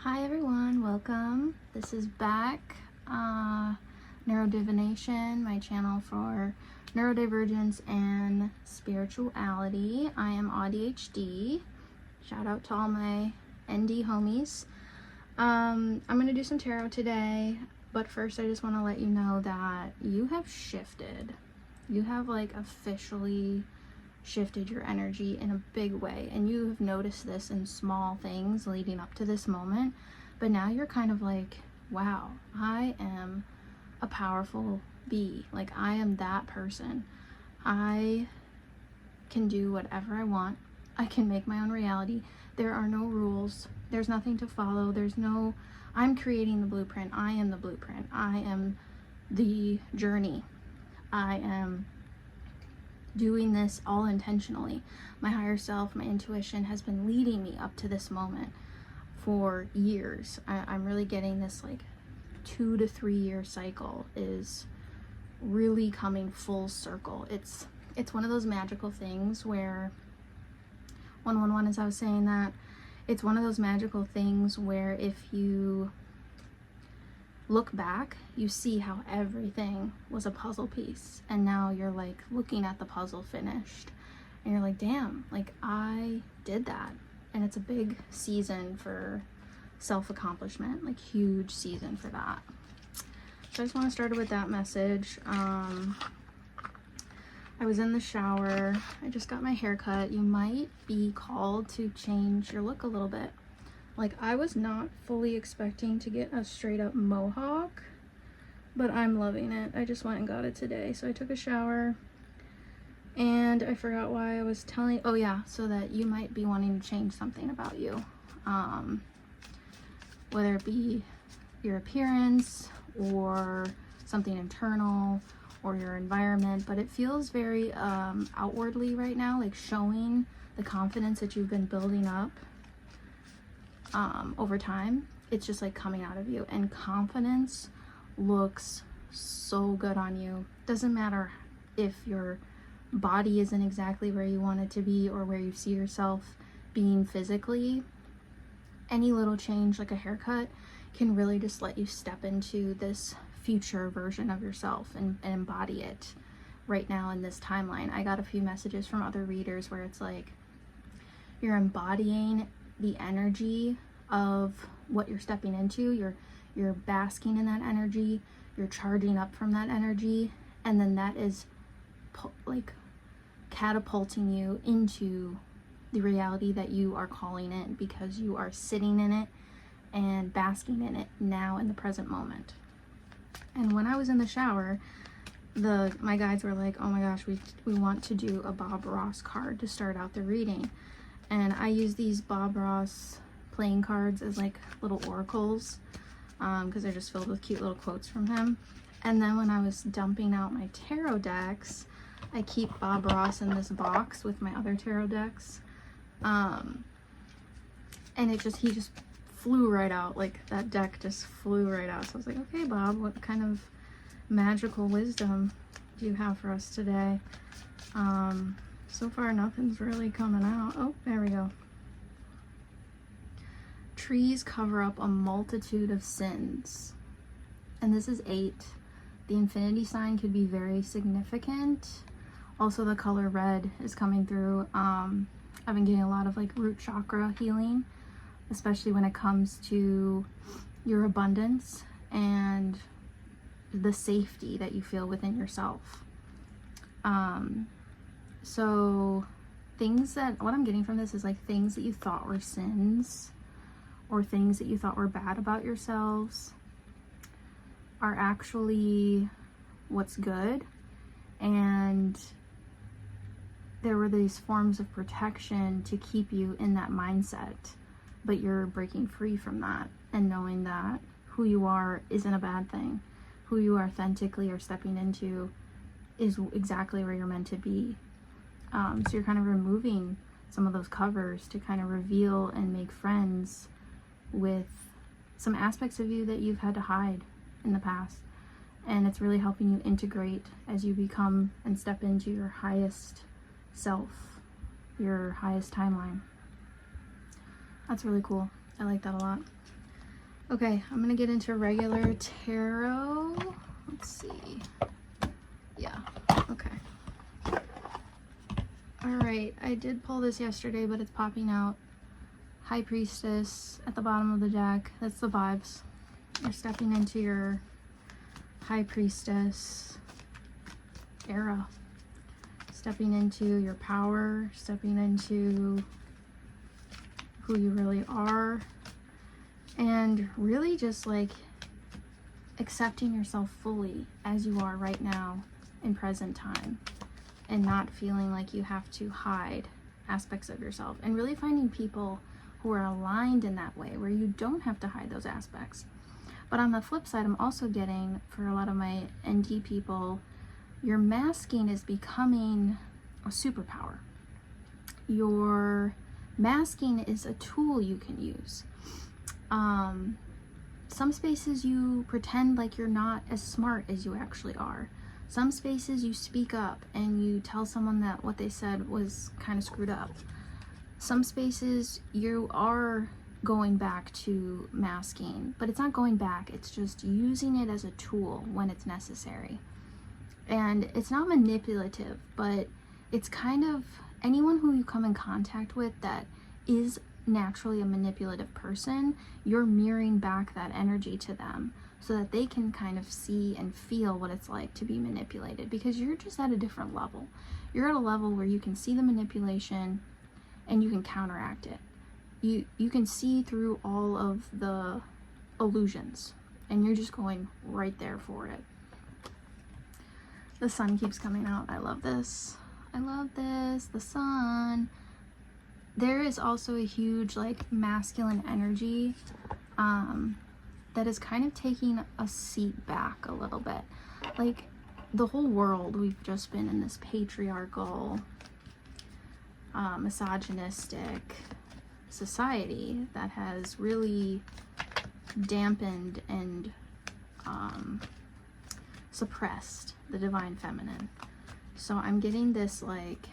Hi everyone, welcome. This is Beck, Neurodivination, my channel for neurodivergence and spirituality. I am ADHD. Shout out to all my ND homies. I'm going to do some tarot today, but first I just want to let you know that you have shifted. You have officially shifted your energy in a big way, and you have noticed this in small things leading up to this moment, but now you're kind of like, wow, I am a powerful bee. I am that person. I can do whatever I want. I can make my own reality. There are no rules. There's nothing to follow. I'm creating the blueprint. I am the blueprint. I am the journey. I am doing this all intentionally. My higher self, my intuition has been leading me up to this moment for years. I'm really getting this 2 to 3 year cycle is really coming full circle. It's one of those magical things where 111, as I was saying that, it's one of those magical things where if you look back, you see how everything was a puzzle piece, and now you're looking at the puzzle finished and you're like, damn, I did that. And it's a big season for self-accomplishment, huge season for that. So I just want to start with that message. I was in the shower, I just got my hair cut. You might be called to change your look a little bit. I was not fully expecting to get a straight up mohawk, but I'm loving it. I just went and got it today. So I took a shower, and I forgot why I was telling, oh yeah, so that you might be wanting to change something about you. Whether it be your appearance or something internal or your environment, but it feels very outwardly right now, showing the confidence that you've been building up over time. It's just coming out of you, and confidence looks so good on you. Doesn't matter if your body isn't exactly where you want it to be or where you see yourself being physically. Any little change, like a haircut, can really just let you step into this future version of yourself and embody it right now in this timeline. I got a few messages from other readers where it's you're embodying the energy of what you're stepping into. You're basking in that energy, you're charging up from that energy, and then that is catapulting you into the reality that you are calling in, because you are sitting in it and basking in it now in the present moment. And when I was in the shower, my guides were like, oh my gosh, we want to do a Bob Ross card to start out the reading. And I use these Bob Ross playing cards as little oracles, because they're just filled with cute little quotes from him. And then when I was dumping out my tarot decks, I keep Bob Ross in this box with my other tarot decks, and he just flew right out. That deck just flew right out. So I was like, okay, Bob, what kind of magical wisdom do you have for us today? So far nothing's really coming out. Oh, there we go. Trees cover up a multitude of sins. And this is 8. The infinity sign could be very significant. Also, the color red is coming through. I've been getting a lot of root chakra healing, especially when it comes to your abundance and the safety that you feel within yourself. So what I'm getting from this is things that you thought were sins or things that you thought were bad about yourselves are actually what's good. And there were these forms of protection to keep you in that mindset, but you're breaking free from that and knowing that who you are isn't a bad thing. Who you authentically are stepping into is exactly where you're meant to be. So you're kind of removing some of those covers to kind of reveal and make friends with some aspects of you that you've had to hide in the past. And it's really helping you integrate as you become and step into your highest self, your highest timeline. That's really cool. I like that a lot. Okay, I'm gonna get into regular tarot. Let's see. Yeah, okay. Alright, I did pull this yesterday, but it's popping out. High Priestess at the bottom of the deck. That's the vibes. You're stepping into your High Priestess era. Stepping into your power, stepping into who you really are, and really just like accepting yourself fully as you are right now in present time, and not feeling like you have to hide aspects of yourself, and really finding people who are aligned in that way where you don't have to hide those aspects. But on the flip side, I'm also getting, for a lot of my ND people, your masking is becoming a superpower. Your masking is a tool you can use. Some spaces you pretend like you're not as smart as you actually are. Some spaces you speak up and you tell someone that what they said was kind of screwed up. Some spaces you are going back to masking, but it's not going back, it's just using it as a tool when it's necessary. And it's not manipulative, but it's kind of anyone who you come in contact with that is naturally a manipulative person, you're mirroring back that energy to them so that they can kind of see and feel what it's like to be manipulated, because you're just at a different level. You're at a level where you can see the manipulation and you can counteract it. You can see through all of the illusions and you're just going right there for it. The sun keeps coming out. I love this. I love this. The sun. There is also a huge like masculine energy that is kind of taking a seat back a little bit. Like the whole world, we've just been in this patriarchal, misogynistic society that has really dampened and suppressed the divine feminine. So I'm getting this like,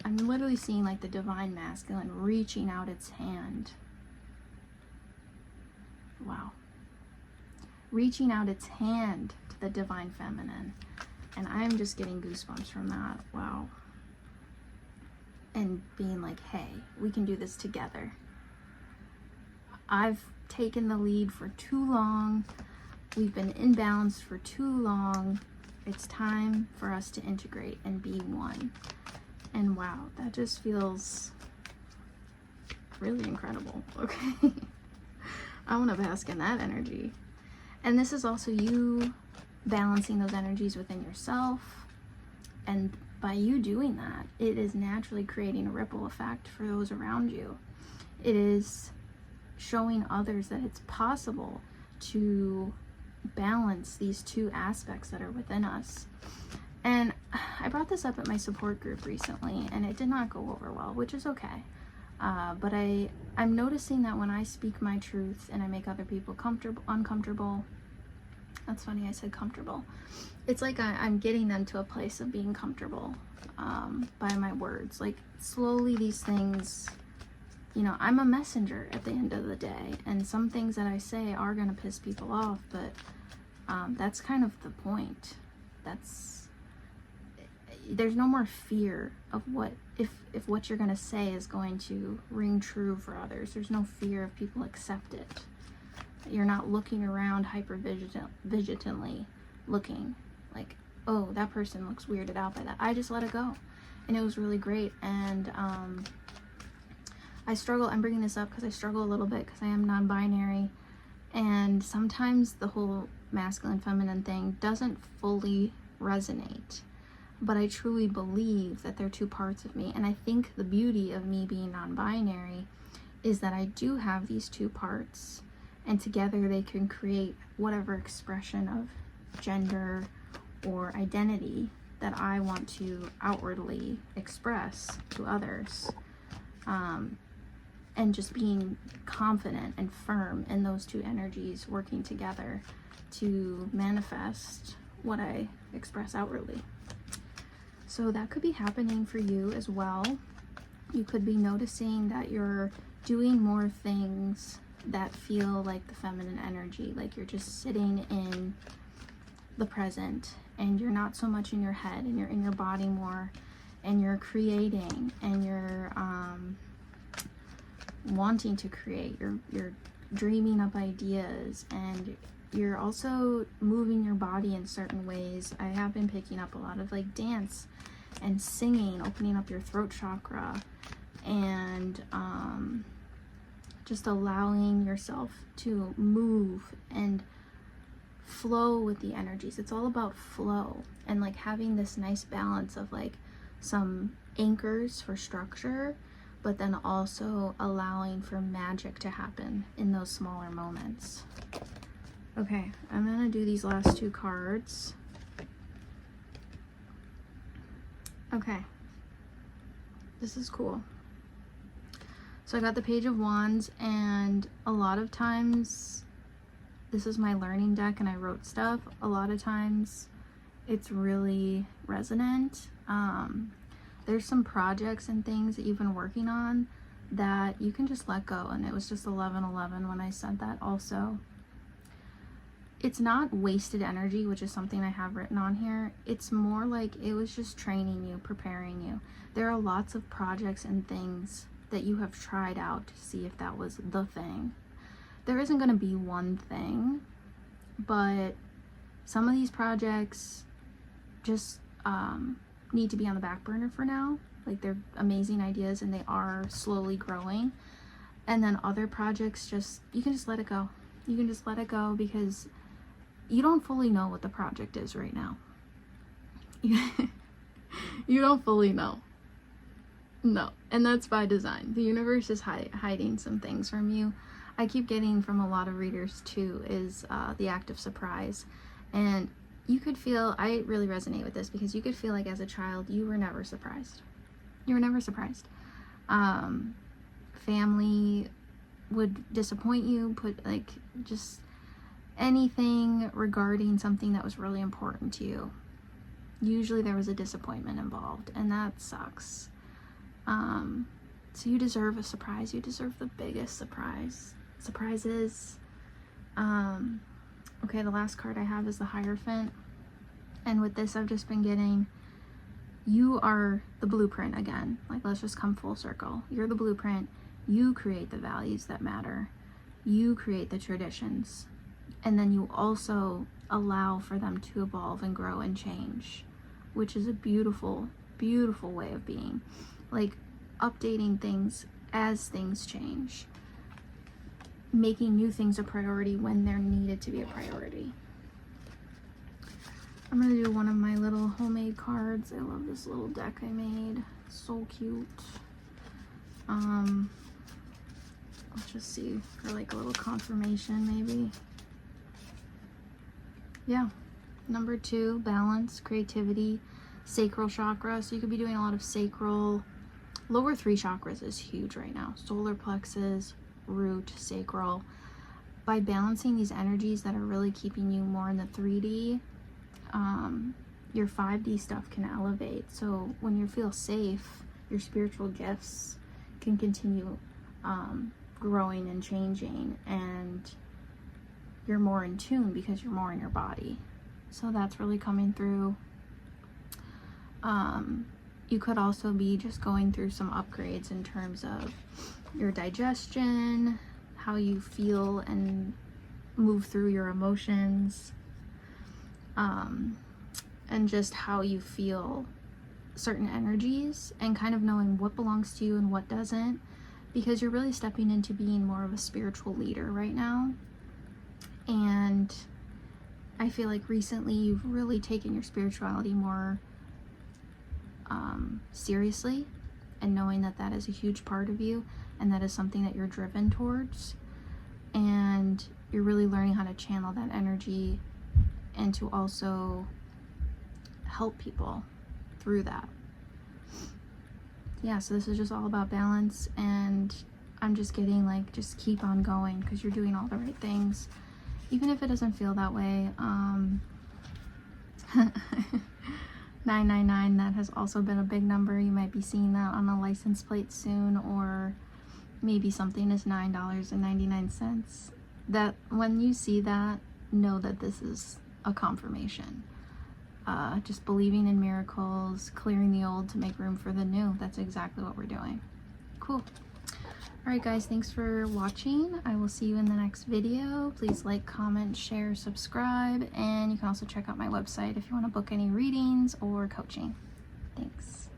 I'm literally seeing like the divine masculine reaching out its hand. Wow. Reaching out its hand to the divine feminine. And I'm just getting goosebumps from that. Wow. And being like, hey, we can do this together. I've taken the lead for too long. We've been imbalanced for too long. It's time for us to integrate and be one. And wow, that just feels really incredible. Okay. I want to bask in that energy. And this is also you balancing those energies within yourself. And by you doing that, it is naturally creating a ripple effect for those around you. It is showing others that it's possible to balance these two aspects that are within us. And I brought this up at my support group recently, and it did not go over well, which is okay. But I'm noticing that when I speak my truth and I make other people uncomfortable, that's funny, I said comfortable. It's like I'm getting them to a place of being comfortable by my words. Like slowly these things, you know, I'm a messenger at the end of the day, and some things that I say are gonna piss people off, but that's kind of the point. There's no more fear of what if what you're gonna say is going to ring true for others. There's no fear of people accept it. You're not looking around vigilantly looking like, oh, that person looks weirded out by that. I just let it go, and it was really great. And I struggle, I'm bringing this up because I struggle a little bit because I am non-binary, and sometimes the whole masculine feminine thing doesn't fully resonate, but I truly believe that they're two parts of me. And I think the beauty of me being non-binary is that I do have these two parts, and together they can create whatever expression of gender or identity that I want to outwardly express to others. And just being confident and firm in those two energies working together to manifest what I express outwardly. So that could be happening for you as well. You could be noticing that you're doing more things that feel like the feminine energy, like you're just sitting in the present and you're not so much in your head and you're in your body more, and you're creating and you're wanting to create, you're dreaming up ideas, and you're also moving your body in certain ways. I have been picking up a lot of like dance and singing, opening up your throat chakra, and just allowing yourself to move and flow with the energies. It's all about flow and like having this nice balance of like some anchors for structure, but then also allowing for magic to happen in those smaller moments. Okay, I'm gonna do these last two cards. Okay, this is cool. So I got the Page of Wands, and a lot of times, this is my learning deck and I wrote stuff. A lot of times it's really resonant. There's some projects and things that you've been working on that you can just let go. And it was just 11/11 when I said that also. It's not wasted energy, which is something I have written on here. It's more like it was just training you, preparing you. There are lots of projects and things that you have tried out to see if that was the thing. There isn't going to be one thing, but some of these projects just need to be on the back burner for now. Like, they're amazing ideas and they are slowly growing. And then other projects, just, you can just let it go. You can just let it go because you don't fully know what the project is right now. You don't fully know. No, and that's by design. The universe is hiding some things from you. I keep getting from a lot of readers too is the act of surprise. And you could feel, I really resonate with this because you could feel like as a child you were never surprised. You were never surprised. Family would disappoint you, put like just anything regarding something that was really important to you. Usually there was a disappointment involved, and that sucks. So you deserve a surprise. You deserve the biggest surprises. Okay, the last card I have is the Hierophant. And with this, I've just been getting, you are the blueprint again. Like, let's just come full circle. You're the blueprint. You create the values that matter. You create the traditions. And then you also allow for them to evolve and grow and change, which is a beautiful, beautiful way of being. Like, updating things as things change, making new things a priority when they're needed to be a priority. I'm gonna do one of my little homemade cards. I love this little deck I made. It's so cute. Let's just see for like a little confirmation maybe. Yeah, number 2, balance, creativity, sacral chakra. So you could be doing a lot of sacral. Lower 3 chakras is huge right now. Solar plexus, root, sacral. By balancing these energies that are really keeping you more in the 3D, your 5D stuff can elevate. So when you feel safe, your spiritual gifts can continue growing and changing, and you're more in tune because you're more in your body. So that's really coming through. You could also be just going through some upgrades in terms of your digestion, how you feel and move through your emotions, and just how you feel certain energies, and kind of knowing what belongs to you and what doesn't, because you're really stepping into being more of a spiritual leader right now. And I feel like recently you've really taken your spirituality more seriously, and knowing that that is a huge part of you and that is something that you're driven towards, and you're really learning how to channel that energy and to also help people through that. Yeah, so this is just all about balance, and I'm just getting like, just keep on going because you're doing all the right things, even if it doesn't feel that way. 999, that has also been a big number. You might be seeing that on a license plate soon, or maybe something is $9.99. That when you see that, know that this is a confirmation. Just believing in miracles, clearing the old to make room for the new. That's exactly what we're doing. Cool. Alright guys, thanks for watching. I will see you in the next video. Please like, comment, share, subscribe, and you can also check out my website if you want to book any readings or coaching. Thanks.